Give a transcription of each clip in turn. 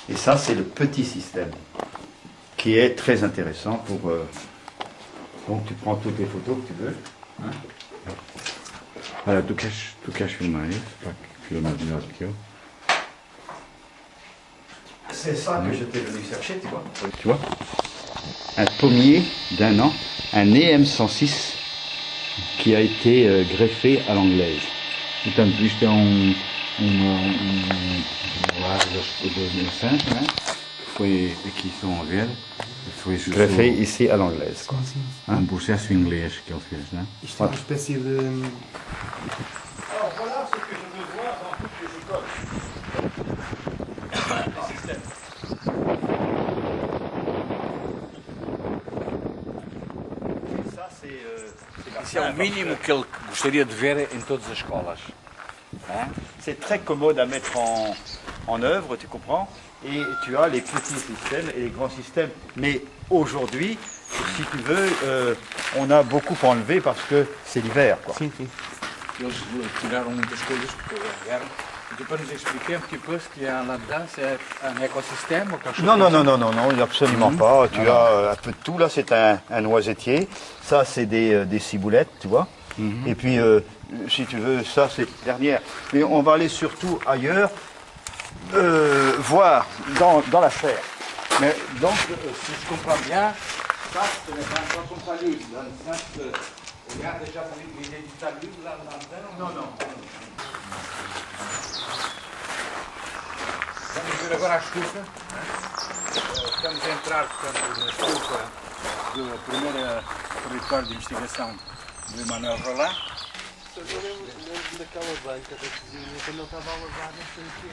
Et ça, c'est le petit système, qui est très intéressant pour... donc tu prends toutes les photos que tu veux. Hein? Voilà, tu queres filmar isso? Para filmar melhor que eu. C'est ça que j'étais venu chercher, tu vois. Tu vois? Un pommier d'1 an, un EM106 qui a été greffé à l'anglaise. Portanto, isto é do centro, né? Foi, aqui estão a ver, foi greffé ici à l'anglaise. Um processo inglês que ele fez, né? Isto é uma espécie de... Alors voilà ce que je veux voir dans toutes les écoles. Isso é o mínimo que ele gostaria de ver em todas as escolas. Hein? C'est très commode à mettre en œuvre, tu comprends? Et tu as les petits systèmes et les grands systèmes. Mais aujourd'hui, si tu veux, on a beaucoup enlevé parce que c'est l'hiver, quoi. Sim, sim. Eles tiraram muitas coisas porque a guerra. Tu peux nous expliquer un petit peu ce qu'il y a là-dedans? C'est un écosystème ou quelque chose? Non, absolument pas. Tu as un peu de tout. Là, c'est un noisetier. Ça, c'est des ciboulettes, tu vois. Et puis, si tu veux, ça, c'est dernière. Mais on va aller surtout ailleurs, voir dans la serre. Mais donc, si je comprends bien, ça, ce n'est pas un talus. Dans le sens que, il y a déjà l'idée du talus là dedans? Non. Vamos ver agora a estufa. Estamos a entrar, portanto, na estufa da primeira território de investigação do Emmanuel Roland. Eu lembro daquela banca da cozinha quando ele estava a lavar, não sei o quê.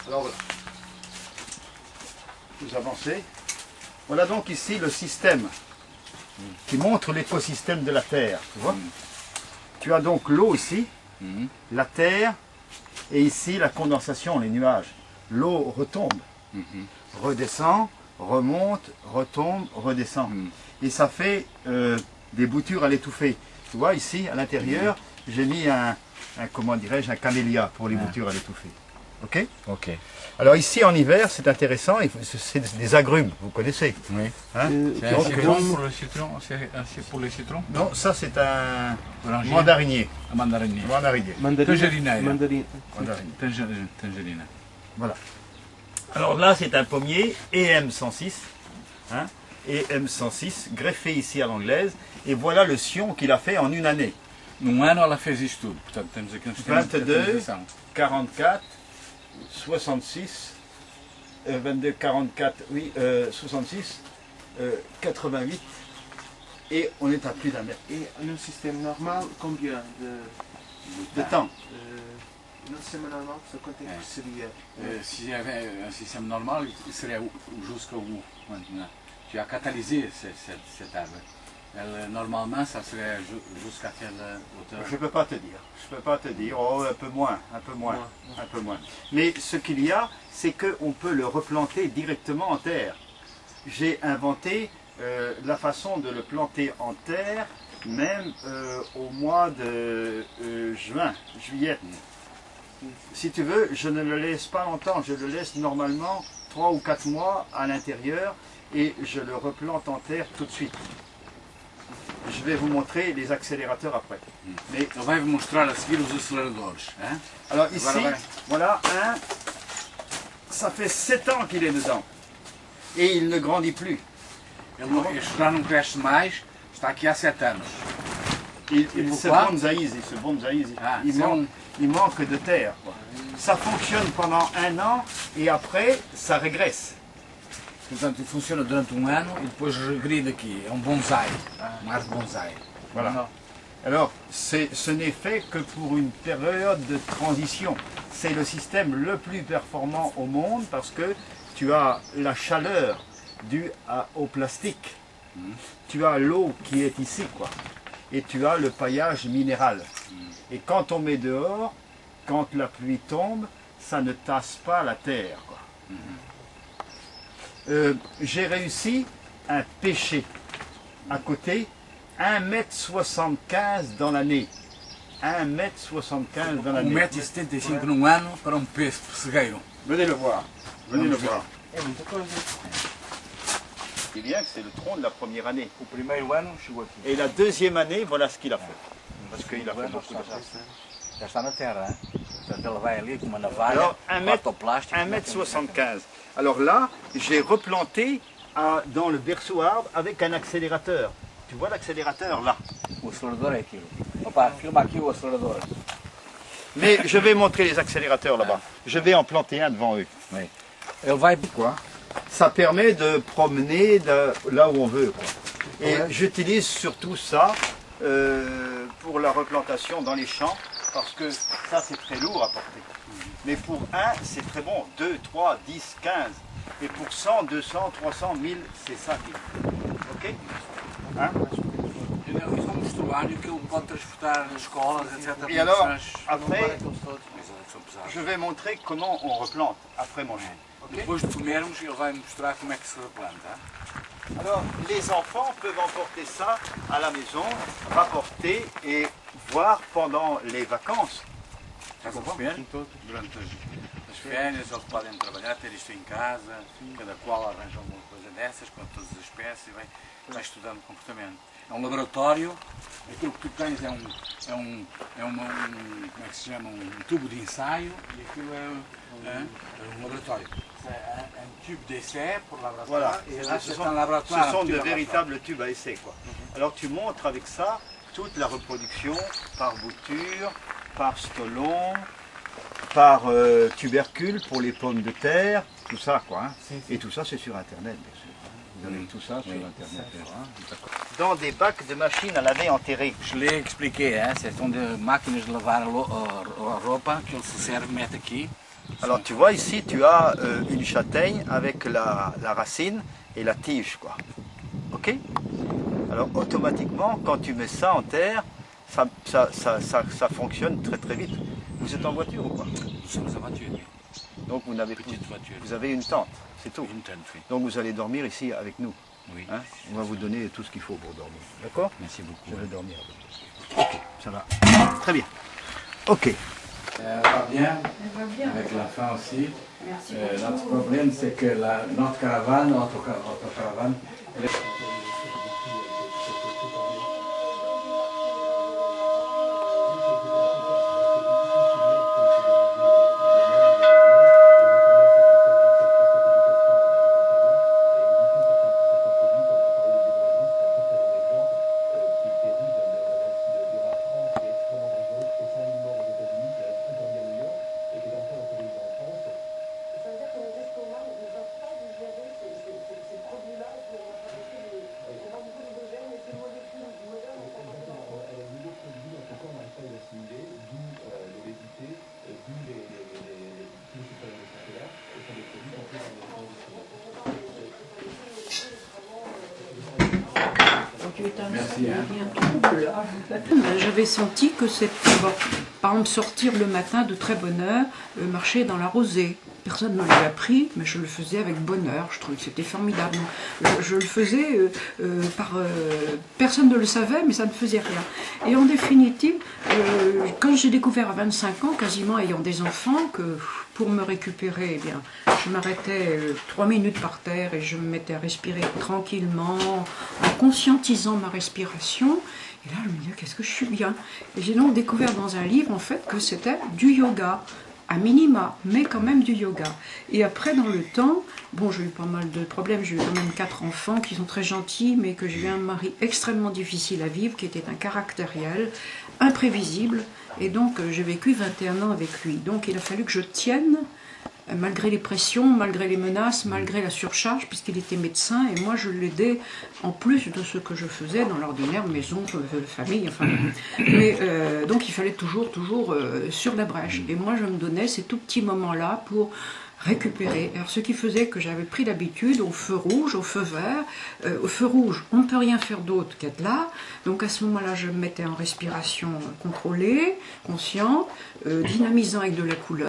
Alors voilà. Vous avancez. Voilà donc ici le système qui montre l'écosystème de la Terre. Tu vois? Tu as donc l'eau ici, la Terre, et ici la condensation, les nuages. L'eau retombe, redescend, remonte, retombe, redescend. Et ça fait des boutures à l'étouffer. Tu vois ici, à l'intérieur, j'ai mis comment dirais-je, un camélia pour les boutures à l'étouffer. Ok? Ok. Alors ici en hiver, c'est intéressant, c'est des agrumes, vous connaissez. Oui. Hein? C'est un citron pour le citron? C'est pour les citrons? Non, ça c'est un Oranger? mandarinier. Un mandarinier. Mandarinier. Tangerina. Mandarina. Mandarinier. Tangerina. Voilà. Alors là, c'est un pommier EM106. Hein? EM106, greffé ici à l'anglaise. Et voilà le sion qu'il a fait en une année. Num ano ela fez isto tudo. Portanto, temos aqui um sistema de 22, fertilização. 44, 66, 22, 44, oui, 66, 88, et on est à plus d'1 mètre. Et num système normal, combien De temps. Num sistema normal, quanto é que seria? Si il y avait un système normal, il serait jusqu'au bout maintenant. Tu as catalysé cette arbre. Normalement, ça serait jusqu'à quelle hauteur? Je ne peux pas te dire, oh, un peu moins. Mais ce qu'il y a, c'est qu'on peut le replanter directement en terre. J'ai inventé la façon de le planter en terre, même au mois de juillet. Si tu veux, je ne le laisse pas longtemps, je le laisse normalement 3 ou 4 mois à l'intérieur et je le replante en terre tout de suite. Je vais vous montrer les accélérateurs après. Mais on va vous montrer a seguir os aceleradores. Hein? Alors ici, voilà un, ça fait 7 ans qu'il est dedans et il ne grandit plus. Este já não cresce mais, está aqui há 7 anos. Il se bonsaïse, il manque de terre. Quoi. Ça fonctionne pendant 1 an et après ça régresse. Portanto, funciona durante 1 ano e depois regride aqui. É bonsai, uma árvore bonsai. Voilà. Alors, ce n'est fait que pour une période de transition. C'est le système le plus performant au monde parce que tu as la chaleur due au plastique. Tu as l'eau qui est ici, quoi. Et tu as le paillage minéral. Et quand on met dehors, quand la pluie tombe, ça ne tasse pas la terre, quoi. J'ai réussi un pêcher à côté 1,75 m dans l'année. 1,75 m dans l'année. 1,75 m num ano para pessegueiro. Venez le voir. Venez le voir. É muita coisa. C'est bien que c'est le tronc de la première année. O primeiro ano chegou aqui. Et la deuxième année, voilà ce qu'il a fait. Parce qu'il a fait beaucoup de choses. Já está na terra, hein? Portanto, ele vai ali com uma navalha, Alors, 1,75 m. Alors là, j'ai replanté dans le berceau arbre avec un accélérateur. Tu vois l'accélérateur là? O acelerador é aquilo. Opa, filma aqui o acelerador. Mais je vais montrer les accélérateurs là-bas. Je vais en planter un devant eux. Oui. Ele vai quoi? Ça permet de promener là où on veut, quoi. Et j'utilise surtout ça pour la replantation dans les champs, parce que ça c'est très lourd à porter. Mais pour 1, c'est très bon. 2, 3, 10, 15. Et pour 100, 200, 300, 1000, c'est ça qui est. Ok, hein? Isso é um mostruário que ele pode transportar nas escolas, etc. Et alors, après, Mas são pesados. je vais montrer comment on replante après manger. Ok? Depois de comermos, ele vai mostrar como é que se replanta. Alors, les enfants peuvent emporter ça à la maison, rapporter et voir pendant les vacances. Estás a perceber? Durante as férias, eles podem trabalhar, ter isto em casa, cada qual arranja alguma coisa dessas, com todas as espécies, e vai estudando o comportamento. É um laboratório, aquilo que tu tens é como é que se chama, um tubo de ensaio, e aquilo é um laboratório. Un tube d'essai pour laboratoire. Voilà, Et là, ce c'est un laboratoire. sont de véritables tubes à essai, quoi. Alors tu montres avec ça toute la reproduction par bouture, par stolon, par tubercule pour les pommes de terre, tout ça, quoi. Hein. Et tout ça, c'est sur Internet, bien sûr. Vous avez tout ça sur Internet. Hein. Dans des bacs de machines à laver enterrés. Je l'ai expliqué, hein? Ce sont des máquinas de lavar a roupa que ele se serve, mete aqui. Alors tu vois ici, tu as une châtaigne avec la racine et la tige, quoi. Ok? Alors automatiquement, quand tu mets ça en terre, ça fonctionne très très vite. Vous êtes en voiture ou quoi? Nous sommes en voiture, oui. Donc vous n'avez Petite voiture. vous avez une tente, c'est tout. Une tente, oui. Donc vous allez dormir ici avec nous. Oui. Hein? On va vous donner tout ce qu'il faut pour dormir. D'accord? Merci beaucoup. Je vais dormir avec vous. Ok, ça va. Très bien. Ok. Elle va bien, Elle va bien. avec la faim aussi. Merci Notre beaucoup. problème, c'est que notre caravane, autocaravane, elle est... Merci, J'avais senti que c'était, bon, par exemple, sortir le matin de très bonne heure, marcher dans la rosée. Personne ne l'avait appris, mais je le faisais avec bonheur. Je trouvais que c'était formidable. Je le faisais personne ne le savait, mais ça ne faisait rien. Et en définitive, quand j'ai découvert à 25 ans, quasiment ayant des enfants, que pour me récupérer, eh bien, je m'arrêtais 3 minutes par terre et je me mettais à respirer tranquillement, en conscientisant ma respiration. Et là, je me disais, qu'est-ce que je suis bien. Et j'ai donc découvert dans un livre, en fait, que c'était du yoga. À minima, mais quand même du yoga. Et après, dans le temps, bon, j'ai eu pas mal de problèmes, j'ai eu quand même 4 enfants qui sont très gentils, mais que j'ai eu un mari extrêmement difficile à vivre, qui était un caractériel, imprévisible, et donc j'ai vécu 21 ans avec lui. Donc il a fallu que je tienne malgré les pressions, malgré les menaces, malgré la surcharge, puisqu'il était médecin, et moi je l'aidais en plus de ce que je faisais dans l'ordinaire maison, famille, enfin. Mais, donc il fallait toujours sur la brèche. Et moi je me donnais ces tout petits moments-là pour récupérer. Alors ce qui faisait que j'avais pris l'habitude au feu rouge, au feu vert. Au feu rouge, on ne peut rien faire d'autre qu'être là. Donc à ce moment-là, je me mettais en respiration contrôlée, consciente, dynamisant avec de la couleur.